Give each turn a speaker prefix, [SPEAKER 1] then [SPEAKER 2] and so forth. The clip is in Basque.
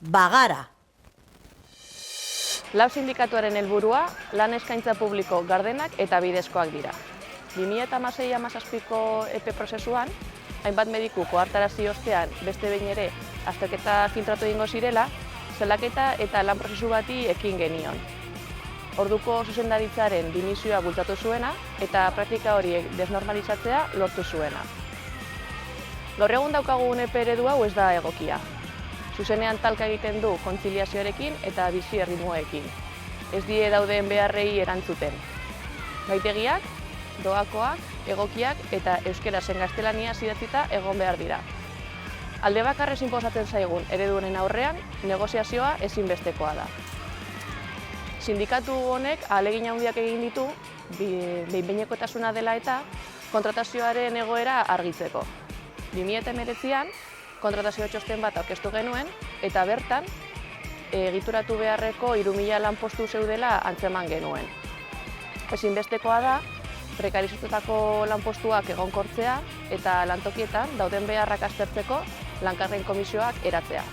[SPEAKER 1] bagara.
[SPEAKER 2] Lab sindikatuaren helburua lan eskaintza publiko gardenak eta bidezkoak dira. 2016-17ko epe prozesuan, hainbat mediku ohartarazi ostean beste behin ere azterketa filtratu egingo zirela, salaketa eta lan prozesu bati ekin genion. Orduko zuzendaritzaren dimisioa bultzatu zuena eta praktika horiek desnormalizatzea lortu zuena. Gaur egun daukagun epe eredu hau ez da egokia. Zuzenean talka egiten du kontziliazioarekin eta bizi erritmoekin. Ez die dauden beharrei erantzuten. Gaitegiak, doakoak, egokiak eta euskera zen gaztelania idatzita egon behar dira. Alde bakarrez inposatzen zaigun eredu honen aurrean, negoziazioa ezinbestekoa da. Sindikatu honek ahalegin handiak egin ditu, behin-behinekotasuna dela eta kontratazioaren egoera argitzeko. 2019an kontratazio txosten bat aurkeztu genuen eta bertan egituratu beharreko 3.000 lanpostu zeudela antzeman genuen. Ezinbestekoa da prekarizatutako lanpostuak egonkortzea eta lantokietan dauden beharrak aztertzeko lankarren komisioak eratzea.